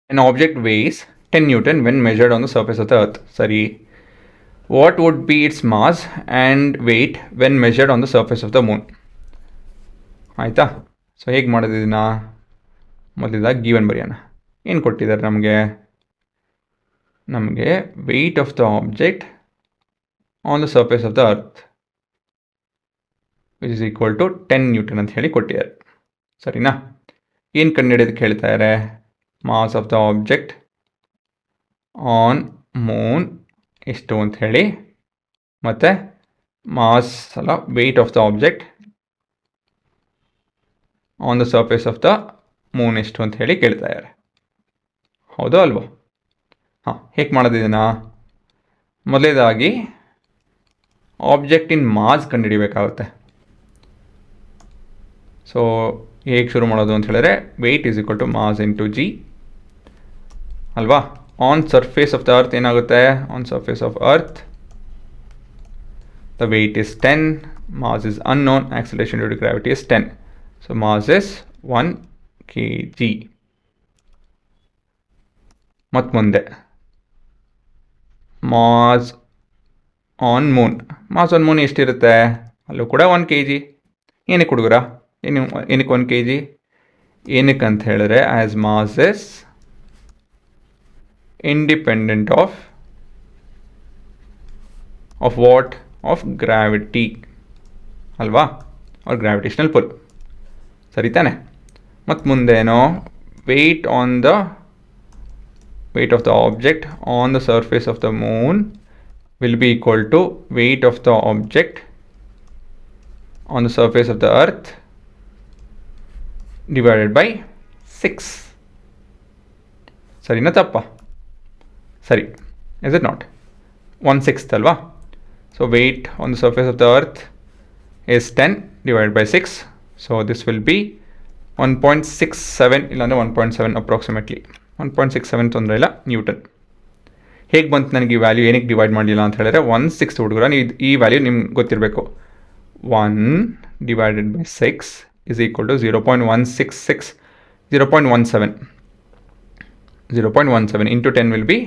an object weighs 10 Newton when measured on the surface of the earth. ಸರಿ. What would be its mass and weight when measured on the surface of the moon? ಆಯಿತಾ? So ಹೇಗೆ ಮಾಡೋದು ಇದನ್ನು? ಮೊದಲಿದಾಗ given ಬರೆಯೋಣ. ಏನು ಕೊಟ್ಟಿದ್ದಾರೆ ನಮಗೆ weight of the object on the surface of the earth which is equal to 10 newton ಅಂತ ಹೇಳಿ ಕೊಟ್ಟಿದ್ದಾರೆ. ಸರಿನಾ? ಏನು ಕಂಡುಹಿಡಿಯೋದಕ್ಕೆ ಹೇಳ್ತಾರೆ? Mass of the object on moon ಎಷ್ಟು ಅಂತ ಹೇಳಿ, ಮತ್ತು mass weight of the object on the surface of the moon ಎಷ್ಟು ಅಂತ ಹೇಳಿ ಕೇಳ್ತಾ ಇದ್ದಾರೆ. ಹೌದೋ ಅಲ್ವೋ? ಹಾಂ, ಹೇಗೆ ಮಾಡೋದು ಇದನ್ನು? ಮೊದಲೇದಾಗಿ ಆಬ್ಜೆಕ್ಟ್ ಇನ್ ಮಾಸ್ ಕಂಡುಹಿಡಿಬೇಕಾಗುತ್ತೆ. ಸೊ ಹೇಗೆ ಶುರು ಮಾಡೋದು ಅಂತ ಹೇಳಿದ್ರೆ, weight is equal to mass into g ಅಲ್ವಾ? On surface of the earth ಏನಾಗುತ್ತೆ? On surface of earth the weight is 10, mass is unknown, acceleration due to gravity is 10. So mass is 1 kg. ಮತ್ತು ಮುಂದೆ mass on moon. Mass on moon ಎಷ್ಟಿರುತ್ತೆ? ಅಲ್ಲೂ ಕೂಡ 1 kg. ಏನಕ್ಕೆ ಹುಡುಗರ? ಏನಕ್ಕೆ 1 kg? ಏನಕ್ಕೆ ಅಂತ ಹೇಳಿದ್ರೆ, as mass is independent of what? Of gravity ಅಲ್ವಾ? Or gravitational pull. ಸರಿ ತಾನೆ? ಮತ್ತು ಮುಂದೇನೋ weight of the object on the surface of the moon will be equal to weight of the object on the surface of the earth divided by 6. ಸರಿನಾ ತಪ್ಪ? ಸರಿ. Is it not? 1/6 ಅಲ್ವಾ? So weight on the surface of the earth is 10 divided by 6. So this will be 1.67 ಇಲ್ಲಾಂದರೆ 1.7 approximately. 1.67 ತೊಂದರೆ ಇಲ್ಲ Newton. ಹೇಗೆ ಬಂತು ನನಗೆ ಈ ವ್ಯಾಲ್ಯೂ? ಏನಕ್ಕೆ ಡಿವೈಡ್ ಮಾಡಲಿಲ್ಲ ಅಂತ ಹೇಳಿದ್ರೆ, 1/6 ಹುಡುಗರ, ನೀವು ಈ ವ್ಯಾಲ್ಯೂ ನಿಮ್ಗೆ ಗೊತ್ತಿರಬೇಕು. 1 divided by 6 is equal to 0.166, 0.17. 0.17 into 10 will be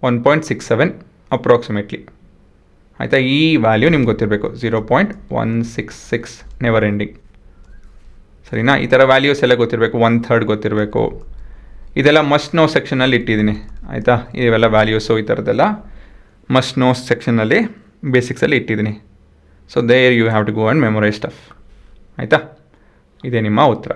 1.67 approximately. ಆಯಿತಾ? ಈ ವ್ಯಾಲ್ಯೂ ನಿಮ್ಗೆ ಗೊತ್ತಿರಬೇಕು, 0.166 ನೆವರ್ ಎಂಡಿಂಗ್. ಸರಿನಾ? ಈ ಥರ ವ್ಯಾಲ್ಯೂಸ್ ಎಲ್ಲ ಗೊತ್ತಿರಬೇಕು. 1/3 ಗೊತ್ತಿರಬೇಕು. ಇದೆಲ್ಲ ಮಸ್ಟ್ ನೋ ಸೆಕ್ಷನಲ್ಲಿ ಇಟ್ಟಿದ್ದೀನಿ. ಆಯಿತಾ? ಇವೆಲ್ಲ ವ್ಯಾಲ್ಯೂಸು ಈ ಥರದ್ದೆಲ್ಲ ಮಸ್ಟ್ ನೋ ಸೆಕ್ಷನಲ್ಲಿ ಬೇಸಿಕ್ಸಲ್ಲಿ ಇಟ್ಟಿದ್ದೀನಿ. So there you have to go and memorize stuff. ಆಯಿತಾ? ಇದೇ ನಿಮ್ಮ ಉತ್ತರ.